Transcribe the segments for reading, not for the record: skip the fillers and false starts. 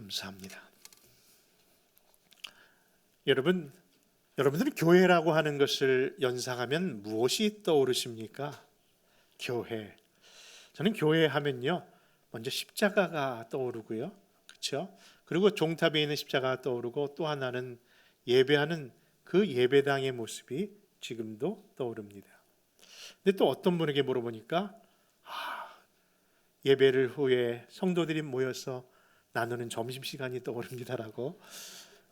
감사합니다. 여러분들이 교회라고 하는 것을 연상하면 무엇이 떠오르십니까? 교회. 저는 교회 하면요, 먼저 십자가가 떠오르고요, 그렇죠? 그리고 종탑에 있는 십자가가 떠오르고, 또 하나는 예배하는 그 예배당의 모습이 지금도 떠오릅니다. 근데 또 어떤 분에게 물어보니까 예배를 후에 성도들이 모여서 나누는 점심시간이 떠오릅니다라고,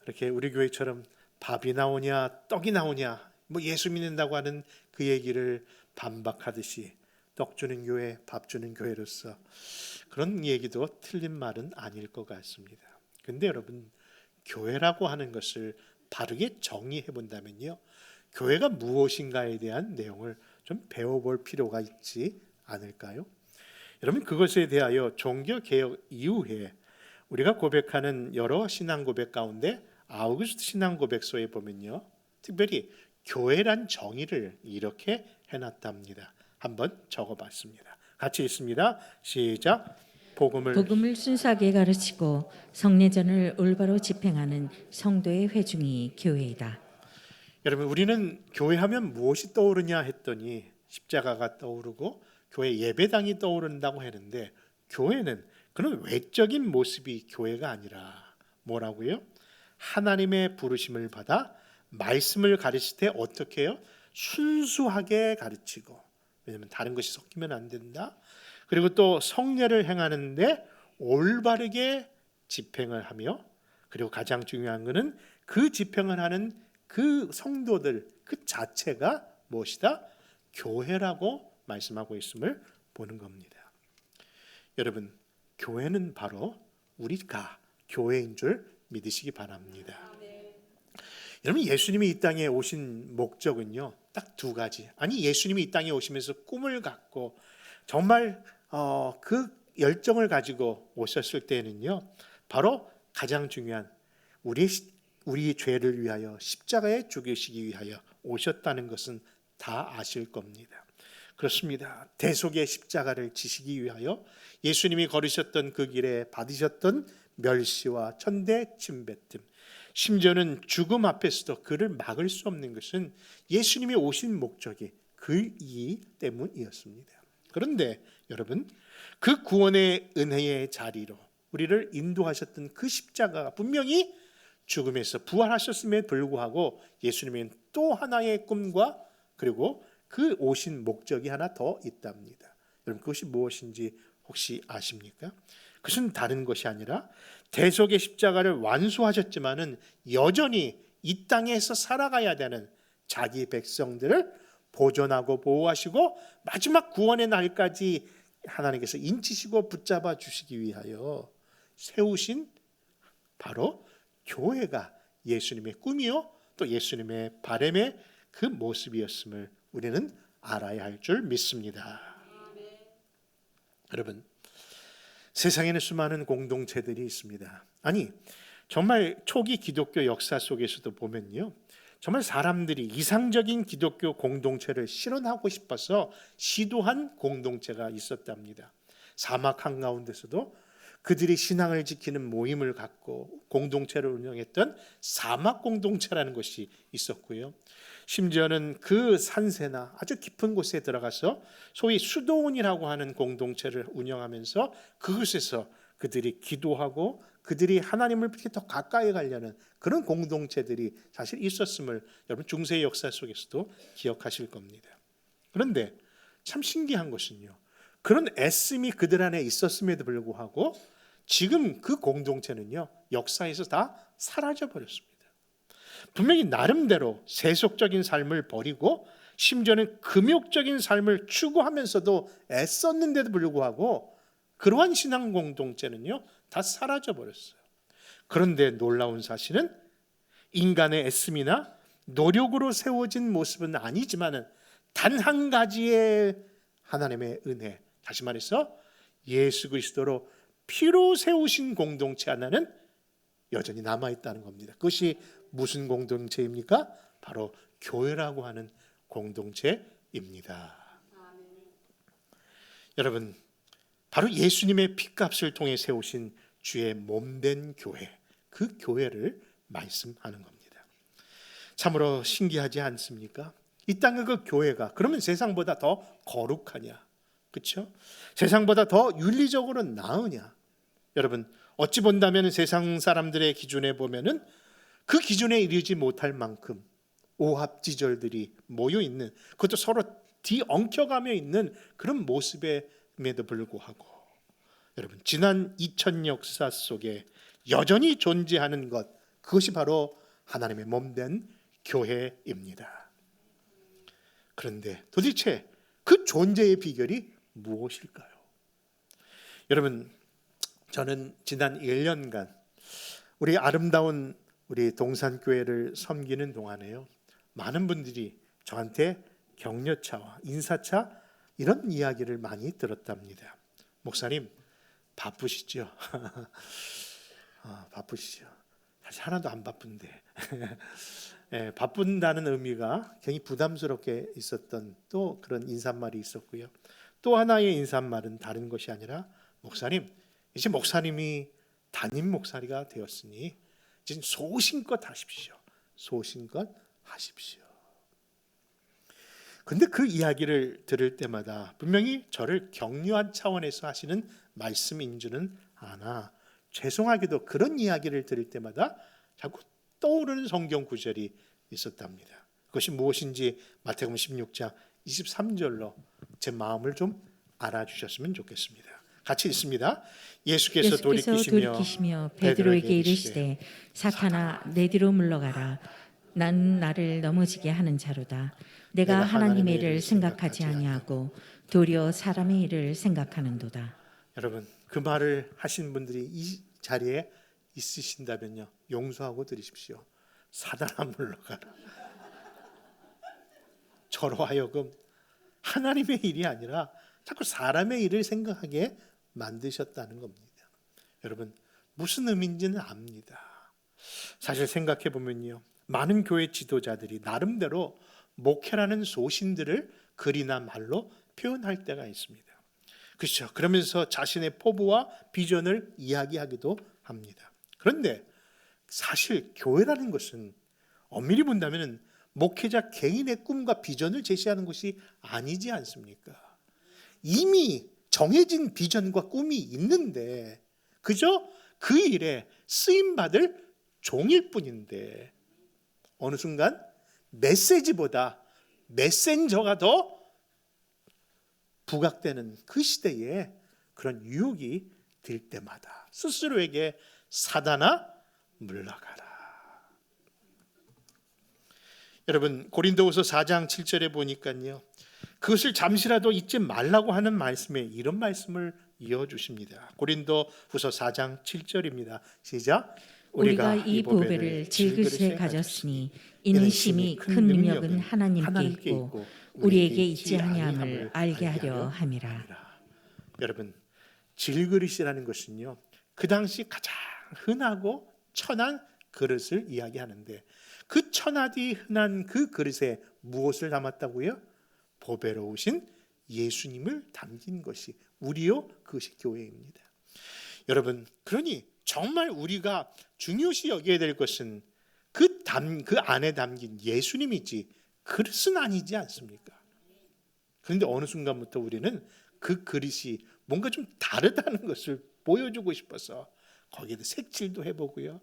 이렇게 우리 교회처럼 밥이 나오냐 떡이 나오냐 뭐 예수 믿는다고 하는 그 얘기를 반박하듯이 떡 주는 교회, 밥 주는 교회로서 그런 얘기도 틀린 말은 아닐 것 같습니다. 근데 여러분, 교회라고 하는 것을 바르게 정의해 본다면요, 교회가 무엇인가에 대한 내용을 좀 배워볼 필요가 있지 않을까요? 여러분, 그것에 대하여 종교개혁 이후에 우리가 고백하는 여러 신앙 고백 가운데 아우구스트 신앙 고백서에 보면요, 특별히 교회란 정의를 이렇게 해놨답니다. 한번 적어봤습니다. 같이 읽습니다. 시작. 복음을 순수하게 가르치고 성례전을 올바로 집행하는 성도의 회중이 교회이다. 여러분, 우리는 교회하면 무엇이 떠오르냐 했더니 십자가가 떠오르고 교회 예배당이 떠오른다고 했는데, 교회는 그런 외적인 모습이 교회가 아니라 뭐라고요? 하나님의 부르심을 받아 말씀을 가르칠 때 어떻게 해요? 순수하게 가르치고, 왜냐하면 다른 것이 섞이면 안 된다. 그리고 또 성례를 행하는데 올바르게 집행을 하며, 그리고 가장 중요한 것은 그 집행을 하는 그 성도들 그 자체가 무엇이다? 교회라고 말씀하고 있음을 보는 겁니다. 여러분, 교회는 바로 우리가 교회인 줄 믿으시기 바랍니다. 여러분, 예수님이 이 땅에 오신 목적은요, 딱 두 가지. 아니, 예수님이 이 땅에 오시면서 꿈을 갖고 정말 그 열정을 가지고 오셨을 때는요, 바로 가장 중요한 우리 죄를 위하여 십자가에 죽으시기 위하여 오셨다는 것은 다 아실 겁니다. 그렇습니다. 대속의 십자가를 지시기 위하여 예수님이 걸으셨던 그 길에 받으셨던 멸시와 천대 침뱉음, 심지어는 죽음 앞에서도 그를 막을 수 없는 것은 예수님이 오신 목적이 그 이유 때문이었습니다. 그런데 여러분, 그 구원의 은혜의 자리로 우리를 인도하셨던 그 십자가가 분명히 죽음에서 부활하셨음에 불구하고 예수님은 또 하나의 꿈과 그리고 그 오신 목적이 하나 더 있답니다. 여러분, 그것이 무엇인지 혹시 아십니까? 그것은 다른 것이 아니라 대속의 십자가를 완수하셨지만은 여전히 이 땅에서 살아가야 되는 자기 백성들을 보존하고 보호하시고 마지막 구원의 날까지 하나님께서 인치시고 붙잡아 주시기 위하여 세우신 바로 교회가 예수님의 꿈이요 또 예수님의 바람의 그 모습이었음을 우리는 알아야 할 줄 믿습니다. 여러분, 세상에는 수많은 공동체들이 있습니다. 아니, 정말 초기 기독교 역사 속에서도 보면요, 정말 사람들이 이상적인 기독교 공동체를 실현하고 싶어서 시도한 공동체가 있었답니다. 사막 한가운데서도 그들이 신앙을 지키는 모임을 갖고 공동체를 운영했던 사막 공동체라는 것이 있었고요, 심지어는 그 산세나 아주 깊은 곳에 들어가서 소위 수도원이라고 하는 공동체를 운영하면서 그곳에서 그들이 기도하고 그들이 하나님을 더 가까이 가려는 그런 공동체들이 사실 있었음을 여러분 중세의 역사 속에서도 기억하실 겁니다. 그런데 참 신기한 것은요, 그런 애씀이 그들 안에 있었음에도 불구하고 지금 그 공동체는요, 역사에서 다 사라져 버렸습니다. 분명히 나름대로 세속적인 삶을 버리고 심지어는 금욕적인 삶을 추구하면서도 애썼는데도 불구하고 그러한 신앙 공동체는요, 다 사라져 버렸어요. 그런데 놀라운 사실은 인간의 애씀이나 노력으로 세워진 모습은 아니지만 단 한 가지의 하나님의 은혜, 다시 말해서 예수 그리스도로 피로 세우신 공동체 하나는 여전히 남아있다는 겁니다. 그것이 무슨 공동체입니까? 바로 교회라고 하는 공동체입니다. 여러분, 바로 예수님의 피값을 통해 세우신 주의 몸된 교회, 그 교회를 말씀하는 겁니다. 참으로 신기하지 않습니까? 이 땅의 그 교회가 그러면 세상보다 더 거룩하냐? 그렇죠? 세상보다 더 윤리적으로 나으냐? 여러분, 어찌 본다면 세상 사람들의 기준에 보면은 그 기준에 이르지 못할 만큼 오합지졸들이 모여 있는, 그것도 서로 뒤엉켜가며 있는 그런 모습임에도 불구하고, 여러분, 지난 2000 역사 속에 여전히 존재하는 것, 그것이 바로 하나님의 몸된 교회입니다. 그런데 도대체 그 존재의 비결이 무엇일까요? 여러분, 저는 지난 1년간 우리 아름다운 우리 동산교회를 섬기는 동안에요, 많은 분들이 저한테 격려차와 인사차 이런 이야기를 많이 들었답니다. 목사님 바쁘시죠? 바쁘시죠? 사실 하나도 안 바쁜데 예, 바쁜다는 의미가 굉장히 부담스럽게 있었던 또 그런 인사말이 있었고요. 또 하나의 인사말은 다른 것이 아니라, 목사님 이제 목사님이 담임 목사리가 되었으니 이제 소신껏 하십시오. 소신껏 하십시오. 근데 그 이야기를 들을 때마다 분명히 저를 격려한 차원에서 하시는 말씀인 줄은 아나, 죄송하게도 그런 이야기를 들을 때마다 자꾸 떠오르는 성경 구절이 있었답니다. 그것이 무엇인지 마태복음 16장 23절로 제 마음을 좀 알아주셨으면 좋겠습니다. 같이 읽습니다. 예수께서 돌이키시며 베드로에게 이르시되, 사탄아 내 뒤로 물러가라. 난 나를 넘어지게 하는 자로다. 내가 하나님의 일을 생각하지 아니하고 도리어 사람의 일을 생각하는도다. 여러분, 그 말을 하신 분들이 이 자리에 있으신다면요, 용서하고 드리십시오. 사단아 물러가라. 저로 하여금 하나님의 일이 아니라 자꾸 사람의 일을 생각하게 만드셨다는 겁니다. 여러분, 무슨 의미인지는 압니다. 사실 생각해 보면요, 많은 교회 지도자들이 나름대로 목회라는 소신들을 글이나 말로 표현할 때가 있습니다. 그렇죠. 그러면서 자신의 포부와 비전을 이야기하기도 합니다. 그런데 사실 교회라는 것은 엄밀히 본다면 목회자 개인의 꿈과 비전을 제시하는 것이 아니지 않습니까? 이미 정해진 비전과 꿈이 있는데 그저 그 일에 쓰임받을 종일 뿐인데, 어느 순간 메시지보다 메신저가 더 부각되는 그 시대에 그런 유혹이 들 때마다 스스로에게 사단아 물러가라. 여러분, 고린도후서 4장 7절에 보니까요, 그것을 잠시라도 잊지 말라고 하는 말씀에 이런 말씀을 이어주십니다. 고린도후서 4장 7절입니다. 시작. 우리가 이 보배를 질그릇에 가졌으니 이는 심히 큰 능력은 하나님께 있고 우리에게 있지 아니함을 알게 하려 함이라. 여러분, 질그릇이라는 것은요, 그 당시 가장 흔하고 천한 그릇을 이야기하는데, 그 천하디 흔한 그 그릇에 무엇을 담았다고요? 보배로우신 예수님을 담긴 것이 우리요, 그것이 교회입니다. 여러분, 그러니 정말 우리가 중요시 여겨야 될 것은 그 안에 담긴 예수님이지 그릇은 아니지 않습니까? 그런데 어느 순간부터 우리는 그 그릇이 뭔가 좀 다르다는 것을 보여주고 싶어서 거기에도 색칠도 해보고요,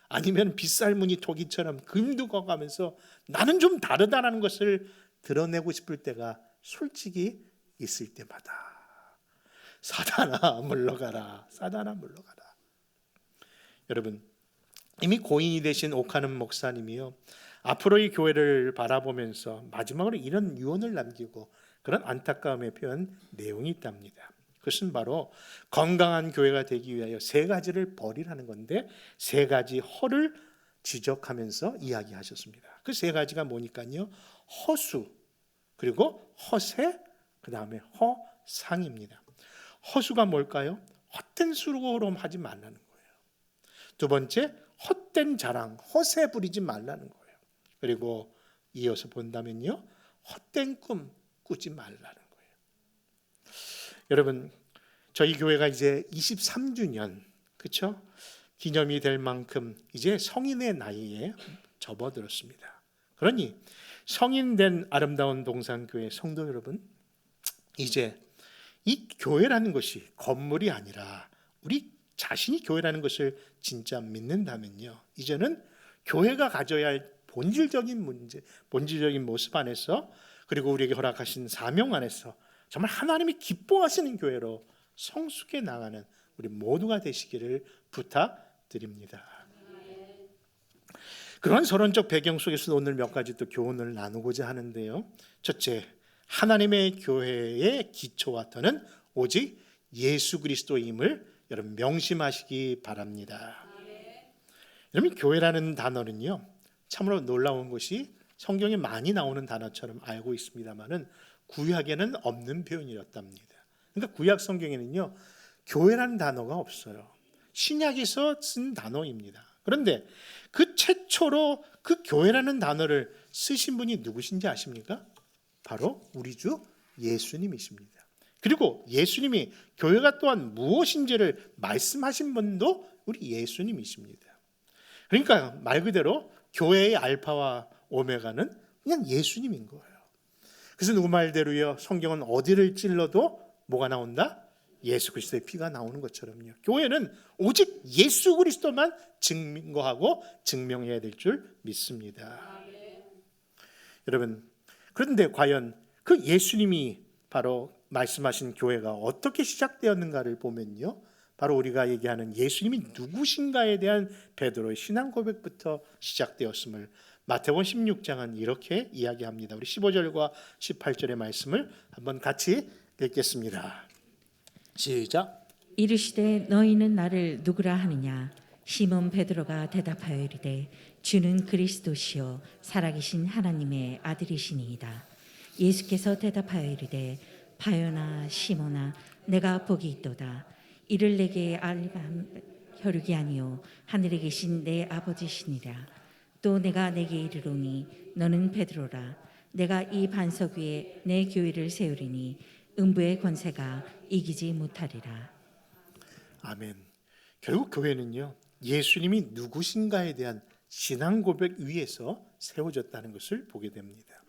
아니면 빗살무늬 토기처럼 금도 거가면서 나는 좀 다르다는 것을 드러내고 싶을 때가 솔직히 있을 때마다 사단아 물러가라, 사단아 물러가라. 여러분, 이미 고인이 되신 오카는 목사님이요, 앞으로의 교회를 바라보면서 마지막으로 이런 유언을 남기고 그런 안타까움의 표현 내용이 있답니다. 그것은 바로 건강한 교회가 되기 위하여 세 가지를 버리라는 건데, 세 가지 허를 지적하면서 이야기하셨습니다. 그 세 가지가 뭐니까요, 허수, 그리고 허세, 그 다음에 허상입니다. 허수가 뭘까요? 헛된 수고로 하지 말라는 거예요. 두 번째, 헛된 자랑, 허세 부리지 말라는 거예요. 그리고 이어서 본다면요, 헛된 꿈 꾸지 말라는 거예요. 여러분, 저희 교회가 이제 23주년 그렇죠? 기념이 될 만큼 이제 성인의 나이에 접어들었습니다. 그러니 성인된 아름다운 동산교회 성도 여러분, 이제 이 교회라는 것이 건물이 아니라 우리 자신이 교회라는 것을 진짜 믿는다면요, 이제는 교회가 가져야 할 본질적인 문제, 본질적인 모습 안에서, 그리고 우리에게 허락하신 사명 안에서 정말 하나님이 기뻐하시는 교회로 성숙해 나가는 우리 모두가 되시기를 부탁드립니다. 그런 서론적 배경 속에서 오늘 몇 가지 또 교훈을 나누고자 하는데요. 첫째, 하나님의 교회의 기초와 터는 오직 예수 그리스도임을 여러분 명심하시기 바랍니다. 여러분, 교회라는 단어는요, 참으로 놀라운 것이 성경에 많이 나오는 단어처럼 알고 있습니다만은 구약에는 없는 표현이었답니다. 그러니까 구약 성경에는요, 교회라는 단어가 없어요. 신약에서 쓴 단어입니다. 그런데 그 최초로 그 교회라는 단어를 쓰신 분이 누구신지 아십니까? 바로 우리 주 예수님이십니다. 그리고 예수님이 교회가 또한 무엇인지를 말씀하신 분도 우리 예수님이십니다. 그러니까 말 그대로 교회의 알파와 오메가는 그냥 예수님인 거예요. 그래서 누구 말대로요, 성경은 어디를 찔러도 뭐가 나온다? 예수 그리스도의 피가 나오는 것처럼요, 교회는 오직 예수 그리스도만 증거하고 증명해야 될 줄 믿습니다. 여러분, 그런데 과연 그 예수님이 바로 말씀하신 교회가 어떻게 시작되었는가를 보면요, 바로 우리가 얘기하는 예수님이 누구신가에 대한 베드로의 신앙 고백부터 시작되었음을 마태복음 16장은 이렇게 이야기합니다. 우리 15절과 18절의 말씀을 한번 같이 읽겠습니다. 시작. 이르시되 너희는 나를 누구라 하느냐? 시몬 베드로가 대답하여 이르되 주는 그리스도시요 살아계신 하나님의 아들이시니이다. 예수께서 대답하여 이르되 바요나 시몬아, 내가 복이 있도다. 이를 내게 알감 혈육이 아니요 하늘에 계신 내 아버지시니라. 또 내가 내게 이르노니 너는 베드로라. 내가 이 반석 위에 내 교회를 세우리니 음부의 권세가 이기지 못하리라. 아멘. 결국 교회는요, 예수님이 누구신가에 대한 신앙 고백 위에서 세워졌다는 것을 보게 됩니다.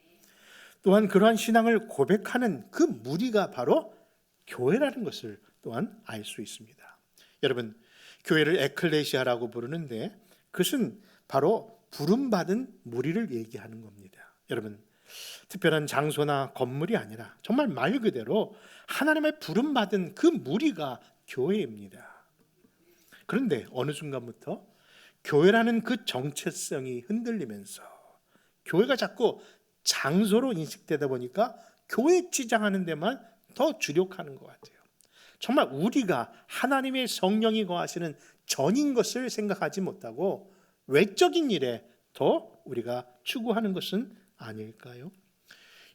또한 그러한 신앙을 고백하는 그 무리가 바로 교회라는 것을 또한 알 수 있습니다. 여러분, 교회를 에클레시아라고 부르는데 그것은 바로 부름받은 무리를 얘기하는 겁니다. 여러분, 특별한 장소나 건물이 아니라 정말 말 그대로 하나님의 부름받은 그 무리가 교회입니다. 그런데 어느 순간부터 교회라는 그 정체성이 흔들리면서 교회가 자꾸 장소로 인식되다 보니까 교회 지장하는 데만 더 주력하는 것 같아요. 정말 우리가 하나님의 성령이 거하시는 전인 것을 생각하지 못하고 외적인 일에 더 우리가 추구하는 것은 아닐까요?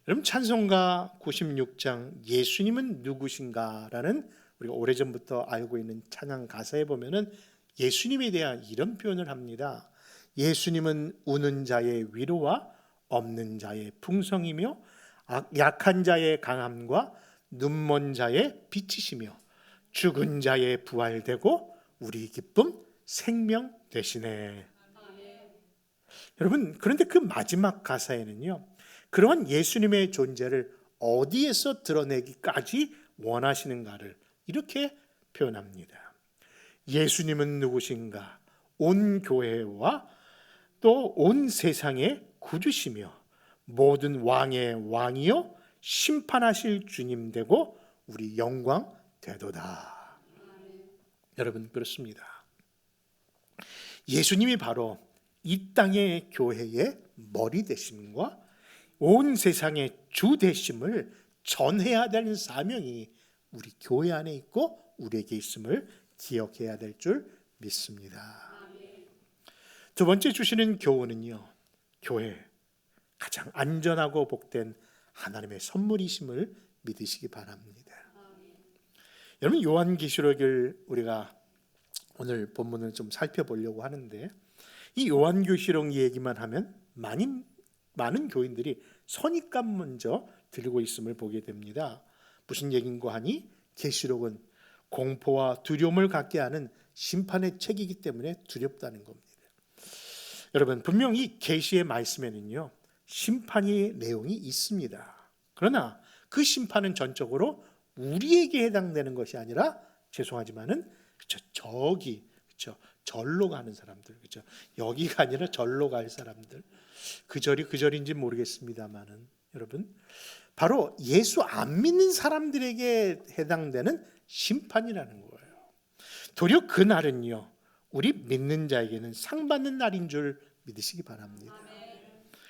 여러분, 찬송가 96장 예수님은 누구신가라는 우리가 오래전부터 알고 있는 찬양 가사에 보면은 예수님에 대한 이런 표현을 합니다. 예수님은 우는 자의 위로와 없는 자의 풍성이며 약한 자의 강함과 눈먼 자의 빛이시며 죽은 자의 부활되고 우리 기쁨 생명 되시네. 여러분, 그런데 그 마지막 가사에는요, 그러한 예수님의 존재를 어디에서 드러내기까지 원하시는가를 이렇게 표현합니다. 예수님은 누구신가? 온 교회와 또 온 세상의 구주시며 모든 왕의 왕이요 심판하실 주님 되고 우리 영광 되도다. 여러분, 그렇습니다. 예수님이 바로 이 땅의 교회의 머리 되심과 온 세상의 주 되심을 전해야 되는 사명이 우리 교회 안에 있고 우리에게 있음을 기억해야 될 줄 믿습니다. 두 번째 주시는 교훈은요, 교회 가장 안전하고 복된 하나님의 선물이심을 믿으시기 바랍니다. 여러분, 요한계시록을 우리가 오늘 본문을 좀 살펴보려고 하는데 이 요한계시록 얘기만 하면 많은 교인들이 선입관 먼저 들고 있음을 보게 됩니다. 무슨 얘기인가 하니 계시록은 공포와 두려움을 갖게 하는 심판의 책이기 때문에 두렵다는 겁니다. 여러분, 분명히 계시의 말씀에는요, 심판의 내용이 있습니다. 그러나 그 심판은 전적으로 우리에게 해당되는 것이 아니라, 죄송하지만은 저기, 절로 가는 사람들, 여기가 아니라 절로 갈 사람들, 그 절이 그 절인지 모르겠습니다만은, 여러분, 바로 예수 안 믿는 사람들에게 해당되는 심판이라는 거예요. 도리어 그 날은요, 우리 믿는 자에게는 상 받는 날인 줄 믿으시기 바랍니다.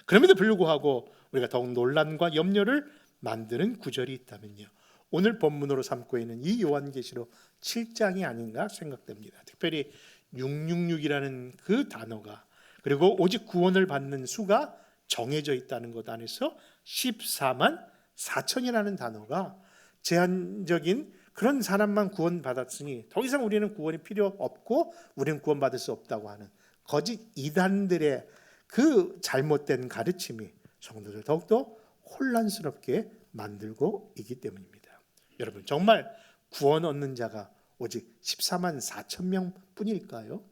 그럼에도 불구하고 우리가 더욱 논란과 염려를 만드는 구절이 있다면요, 오늘 본문으로 삼고 있는 이 요한계시록 7장이 아닌가 생각됩니다. 특별히 666이라는 그 단어가, 그리고 오직 구원을 받는 수가 정해져 있다는 것 안에서 14만 4천이라는 단어가 제한적인 그런 사람만 구원받았으니 더 이상 우리는 구원이 필요 없고 우리는 구원받을 수 없다고 하는 거짓 이단들의 그 잘못된 가르침이 성도들 더욱더 혼란스럽게 만들고 있기 때문입니다. 여러분, 정말 구원 얻는 자가 오직 14만 4천 명 뿐일까요?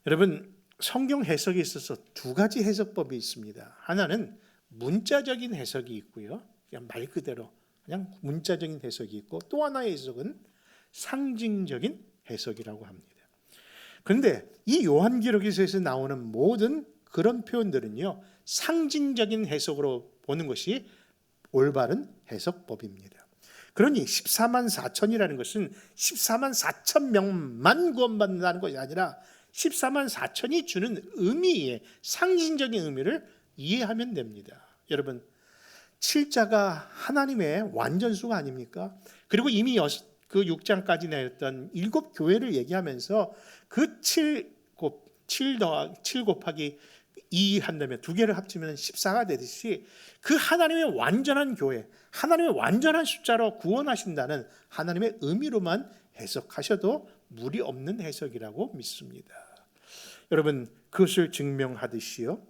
여러분, 성경 해석에 있어서 두 가지 해석법이 있습니다. 하나는 문자적인 해석이 있고요, 그냥 말 그대로 그냥 문자적인 해석이 있고, 또 하나의 해석은 상징적인 해석이라고 합니다. 그런데 이 요한계시록에서 나오는 모든 그런 표현들은요, 상징적인 해석으로 보는 것이 올바른 해석법입니다. 그러니 14만 4천이라는 것은 14만 4천 명만 구원받는다는 것이 아니라 14만 4천이 주는 의미의 상징적인 의미를 이해하면 됩니다. 여러분, 7자가 하나님의 완전수가 아닙니까? 그리고 이미 그 6장까지 내렸던 7 교회를 얘기하면서 그 7 곱하기 2 한다면 두 개를 합치면 14가 되듯이 그 하나님의 완전한 교회, 하나님의 완전한 숫자로 구원하신다는 하나님의 의미로만 해석하셔도 무리 없는 해석이라고 믿습니다. 여러분, 그것을 증명하듯이요,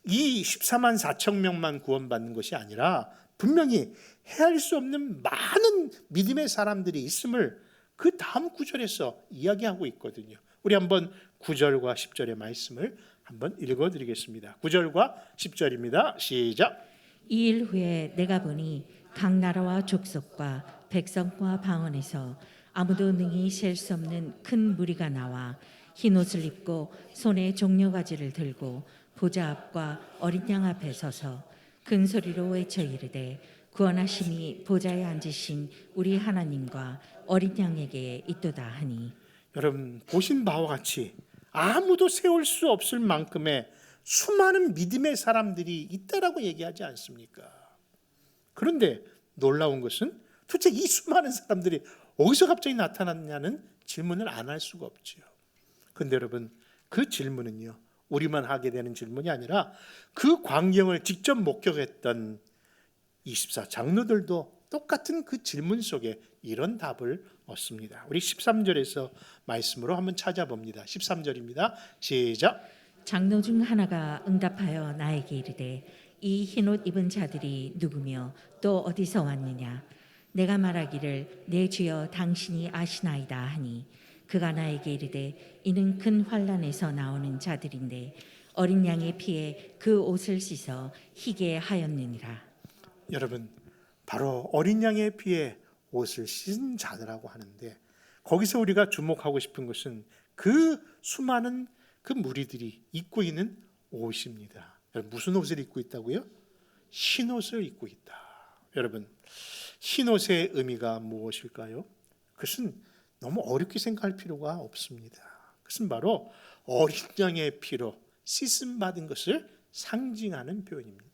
이 14만 4천 명만 구원받는 것이 아니라 분명히 헤아릴 수 없는 많은 믿음의 사람들이 있음을 그 다음 구절에서 이야기하고 있거든요. 우리 한번 9절과 10절의 말씀을 한번 읽어드리겠습니다. 9절과 10절입니다. 시작. 이 일 후에 내가 보니 각 나라와 족속과 백성과 방언에서 아무도 능히 셀 수 없는 큰 무리가 나와 흰 옷을 입고 손에 종려가지를 들고 보좌 앞과 어린 양 앞에 서서 큰 소리로 외쳐 이르되 구원하심이 보좌에 앉으신 우리 하나님과 어린 양에게 있도다 하니. 여러분, 보신 바와 같이 아무도 세울 수 없을 만큼의 수많은 믿음의 사람들이 있다라고 얘기하지 않습니까? 그런데 놀라운 것은 도대체 이 수많은 사람들이 어디서 갑자기 나타났냐는 질문을 안 할 수가 없죠. 그런데 여러분, 그 질문은요, 우리만 하게 되는 질문이 아니라 그 광경을 직접 목격했던 24 장로들도 똑같은 그 질문 속에 이런 답을 얻습니다. 우리 13절에서 말씀으로 한번 찾아봅니다. 13절입니다. 시작. 장로 중 하나가 응답하여 나에게 이르되 이 흰옷 입은 자들이 누구며 또 어디서 왔느냐. 내가 말하기를 내 주여 당신이 아시나이다 하니 그가 나에게 이르되 이는 큰 환난에서 나오는 자들인데 어린 양의 피에 그 옷을 씻어 희게 하였느니라. 여러분, 바로 어린 양의 피에 옷을 씻은 자들이라고 하는데, 거기서 우리가 주목하고 싶은 것은 그 수많은 그 무리들이 입고 있는 옷입니다. 무슨 옷을 입고 있다고요? 흰 옷을 입고 있다. 여러분, 흰 옷의 의미가 무엇일까요? 그것은 너무 어렵게 생각할 필요가 없습니다. 그것은 바로 어린 양의 피로 씻음 받은 것을 상징하는 표현입니다.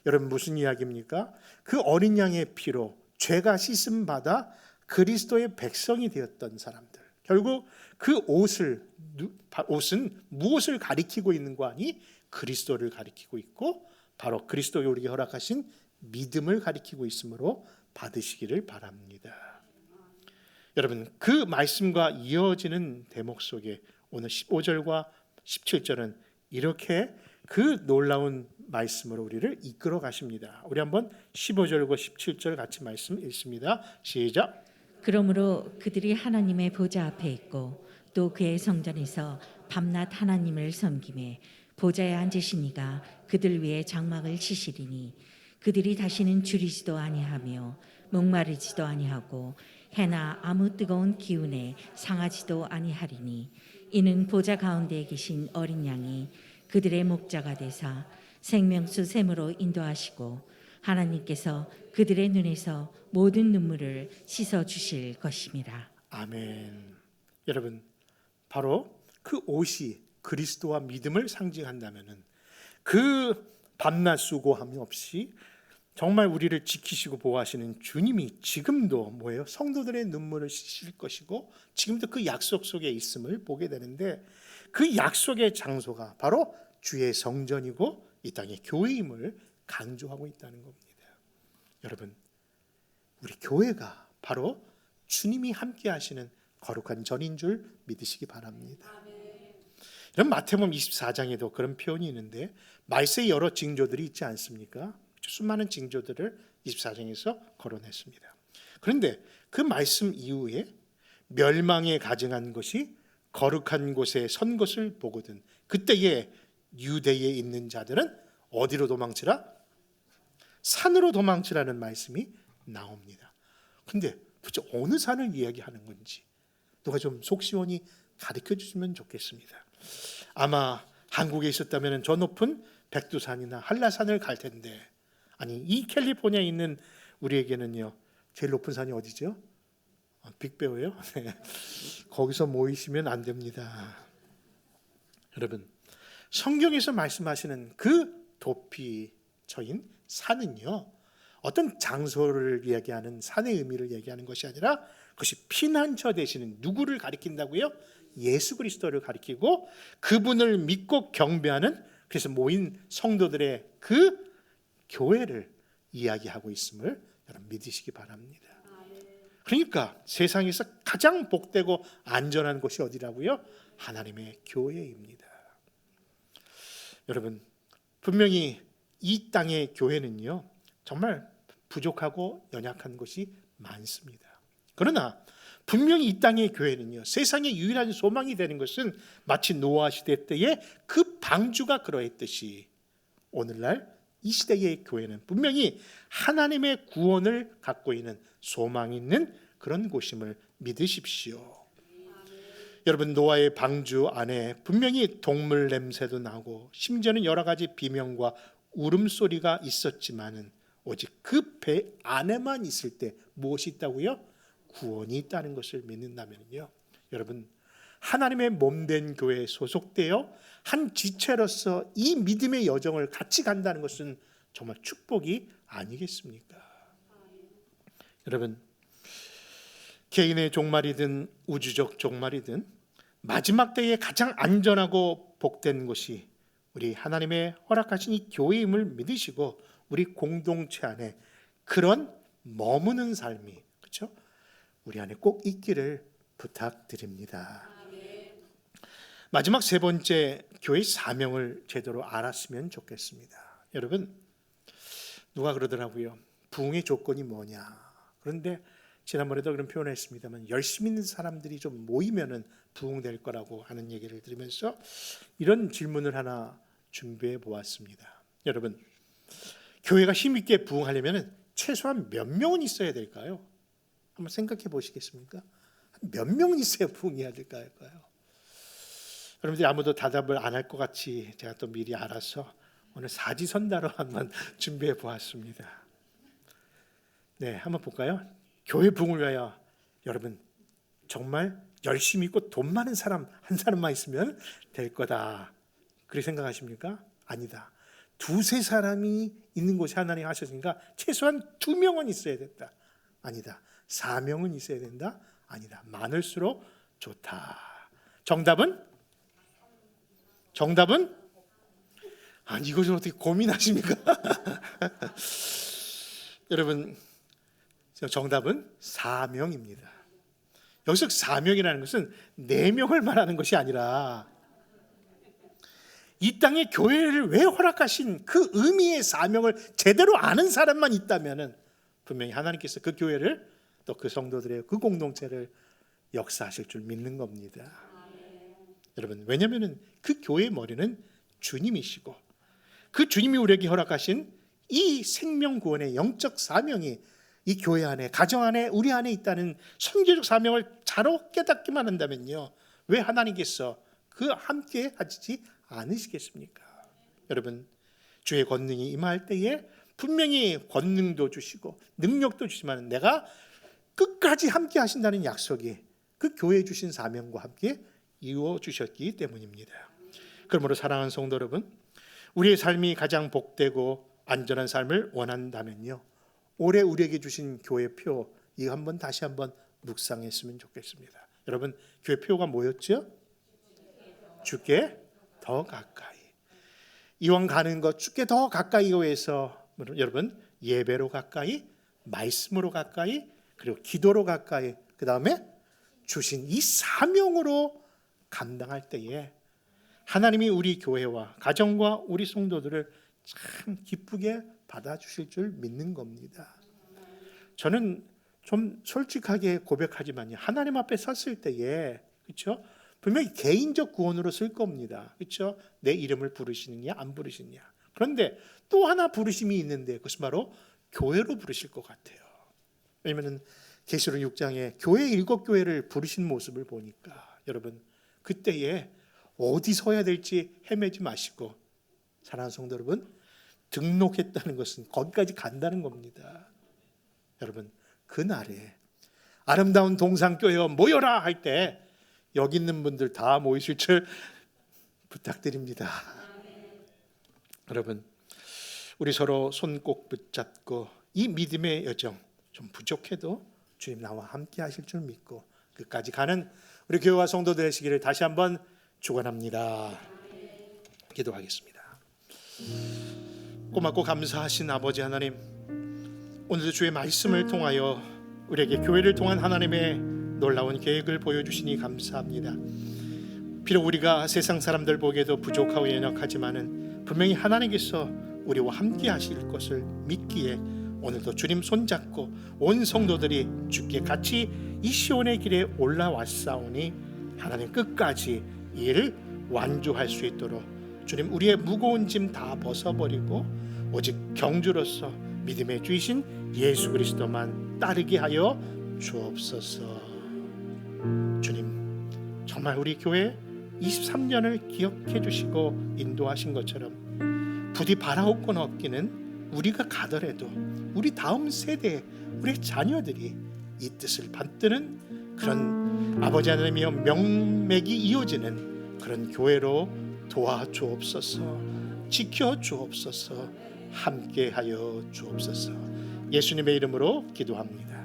여러분, 무슨 이야기입니까? 그 어린 양의 피로 죄가 씻음 받아 그리스도의 백성이 되었던 사람들. 결국 그 옷은 무엇을 가리키고 있는 거 아니? 그리스도를 가리키고 있고, 바로 그리스도가 우리에게 허락하신 믿음을 가리키고 있으므로 받으시기를 바랍니다. 여러분, 그 말씀과 이어지는 대목 속에 오늘 15절과 17절은 이렇게 그 놀라운 말씀으로 우리를 이끌어 가십니다. 우리 한번 15절과 17절 같이 말씀 읽습니다. 시작. 그러므로 그들이 하나님의 보좌 앞에 있고 또 그의 성전에서 밤낮 하나님을 섬기매 보좌에 앉으신 이가 그들 위에 장막을 치시리니 그들이 다시는 줄이지도 아니하며 목마르지도 아니하고 해나 아무 뜨거운 기운에 상하지도 아니하리니 이는 보좌 가운데에 계신 어린 양이 그들의 목자가 되사 생명수 샘으로 인도하시고 하나님께서 그들의 눈에서 모든 눈물을 씻어 주실 것임이라. 아멘. 여러분, 바로 그 옷이 그리스도와 믿음을 상징한다면은 그 밤낮 수고함 없이 정말 우리를 지키시고 보호하시는 주님이 지금도 뭐예요? 성도들의 눈물을 씻을 것이고 지금도 그 약속 속에 있음을 보게 되는데 그 약속의 장소가 바로 주의 성전이고 이 땅의 교회임을 강조하고 있다는 겁니다. 여러분, 우리 교회가 바로 주님이 함께 하시는 거룩한 전인 줄 믿으시기 바랍니다. 이런 마태복음 24장에도 그런 표현이 있는데 말세의 여러 징조들이 있지 않습니까? 수많은 징조들을 24장에서 거론했습니다. 그런데 그 말씀 이후에 멸망에 가증한 것이 거룩한 곳에 선 것을 보거든 그때에 유대에 있는 자들은 어디로 도망치라? 산으로 도망치라는 말씀이 나옵니다. 근데 도대체 어느 산을 이야기하는 건지 누가 좀 속 시원히 가르쳐 주시면 좋겠습니다. 아마 한국에 있었다면 저 높은 백두산이나 한라산을 갈 텐데 아니 이 캘리포니아에 있는 우리에게는요 제일 높은 산이 어디죠? 빅베어예요? 네. 거기서 모이시면 안 됩니다. 여러분, 성경에서 말씀하시는 그 도피처인 산은요 어떤 장소를 이야기하는 산의 의미를 얘기하는 것이 아니라 그것이 피난처 되시는 누구를 가리킨다고요? 예수 그리스도를 가리키고 그분을 믿고 경배하는 그래서 모인 성도들의 그 교회를 이야기하고 있음을 여러분 믿으시기 바랍니다. 그러니까 세상에서 가장 복되고 안전한 곳이 어디라고요? 하나님의 교회입니다. 여러분, 분명히 이 땅의 교회는요 정말 부족하고 연약한 것이 많습니다. 그러나 분명히 이 땅의 교회는요 세상의 유일한 소망이 되는 것은 마치 노아 시대 때의 그 방주가 그러했듯이 오늘날 이 시대의 교회는 분명히 하나님의 구원을 갖고 있는 소망이 있는 그런 곳임을 믿으십시오. 여러분, 노아의 방주 안에 분명히 동물 냄새도 나고 심지어는 여러 가지 비명과 울음소리가 있었지만은 오직 그 배 안에만 있을 때 무엇이 있다고요? 구원이 있다는 것을 믿는다면요 여러분, 하나님의 몸된 교회에 소속되어 한 지체로서 이 믿음의 여정을 같이 간다는 것은 정말 축복이 아니겠습니까? 여러분, 개인의 종말이든 우주적 종말이든 마지막 때에 가장 안전하고 복된 것이 우리 하나님의 허락하신 이 교회임을 믿으시고 우리 공동체 안에 그런 머무는 삶이 그렇죠? 우리 안에 꼭 있기를 부탁드립니다. 마지막 세 번째, 교회의 사명을 제대로 알았으면 좋겠습니다. 여러분, 누가 그러더라고요. 부흥의 조건이 뭐냐? 그런데 지난번에도 그런 표현을 했습니다만 열심히 있는 사람들이 좀 모이면은 부흥될 거라고 하는 얘기를 들으면서 이런 질문을 하나 준비해 보았습니다. 여러분, 교회가 힘있게 부흥하려면 최소한 몇 명은 있어야 될까요? 한번 생각해 보시겠습니까? 몇 명은 있어야 부흥해야 될까요? 여러분들이 아무도 대답을 안 할 것 같이 제가 또 미리 알아서 오늘 사지선다로 한번 준비해 보았습니다. 네, 한번 볼까요? 교회 부흥을 위하여 여러분 정말 열심히 있고 돈 많은 사람 한 사람만 있으면 될 거다. 그렇게 생각하십니까? 아니다. 두세 사람이 있는 곳에 하나님 하셨으니까 최소한 2명은 있어야 된다. 아니다. 4명은 있어야 된다. 아니다. 많을수록 좋다. 정답은? 아니 이것을 어떻게 고민하십니까? 여러분, 정답은 4명입니다. 여기서 4명이라는 것은 4명을 말하는 것이 아니라 이 땅에 교회를 왜 허락하신 그 의미의 사명을 제대로 아는 사람만 있다면 분명히 하나님께서 그 교회를 또 그 성도들의 그 공동체를 역사하실 줄 믿는 겁니다. 여러분, 왜냐하면 그 교회의 머리는 주님이시고 그 주님이 우리에게 허락하신 이 생명 구원의 영적 사명이 이 교회 안에, 가정 안에, 우리 안에 있다는 선교적 사명을 바로 깨닫기만 한다면요, 왜 하나님께서 그 함께 하지 않으시겠습니까? 여러분, 주의 권능이 임할 때에 분명히 권능도 주시고 능력도 주시지만 내가 끝까지 함께 하신다는 약속이 그 교회에 주신 사명과 함께 이루어 주셨기 때문입니다. 그러므로 사랑하는 성도 여러분, 우리의 삶이 가장 복되고 안전한 삶을 원한다면요, 올해 우리에게 주신 교회표 이거 한번 다시 한번 묵상했으면 좋겠습니다. 여러분, 교회표가 뭐였죠? 주께 더 가까이. 이왕 가는 것 주께 더 가까이 위해서 여러분, 예배로 가까이, 말씀으로 가까이, 그리고 기도로 가까이, 그 다음에 주신 이 사명으로 감당할 때에 하나님이 우리 교회와 가정과 우리 성도들을 참 기쁘게 받아주실 줄 믿는 겁니다. 저는 좀 솔직하게 고백하지만요, 하나님 앞에 섰을 때에, 그렇죠? 분명히 개인적 구원으로 쓸 겁니다. 그렇죠? 내 이름을 부르시느냐 안 부르시느냐. 그런데 또 하나 부르심이 있는데 그것은 바로 교회로 부르실 것 같아요. 왜냐하면 계시록 6장에 교회 7교회를 부르신 모습을 보니까 여러분, 그때에 어디 서야 될지 헤매지 마시고, 사랑하는 성도 여러분, 등록했다는 것은 거기까지 간다는 겁니다. 여러분, 그날에 아름다운 동산교회여 모여라 할 때 여기 있는 분들 다 모이실 줄 부탁드립니다. 여러분, 우리 서로 손 꼭 붙잡고 이 믿음의 여정 좀 부족해도 주님 나와 함께 하실 줄 믿고 끝까지 가는 우리 교회와 성도들 되시기를 다시 한번 축원합니다. 기도하겠습니다. 고맙고 감사하신 아버지 하나님, 오늘도 주의 말씀을 통하여 우리에게 교회를 통한 하나님의 놀라운 계획을 보여주시니 감사합니다. 비록 우리가 세상 사람들 보기에도 부족하고 연약하지만은 분명히 하나님께서 우리와 함께 하실 것을 믿기에 오늘도 주님 손잡고 온 성도들이 주께 같이 이 시온의 길에 올라왔사오니 하나님 끝까지 이 일을 완주할 수 있도록 주님 우리의 무거운 짐 다 벗어버리고 오직 경주로서 믿음의 주이신 예수 그리스도만 따르게 하여 주옵소서. 주님, 정말 우리 교회 23년을 기억해 주시고 인도하신 것처럼 부디 바라올 건 없기는 우리가 가더라도 우리 다음 세대, 우리 자녀들이 이 뜻을 받드는 그런 아버지 하나님이여 명맥이 이어지는 그런 교회로 도와주옵소서. 지켜주옵소서. 함께하여 주옵소서. 예수님의 이름으로 기도합니다.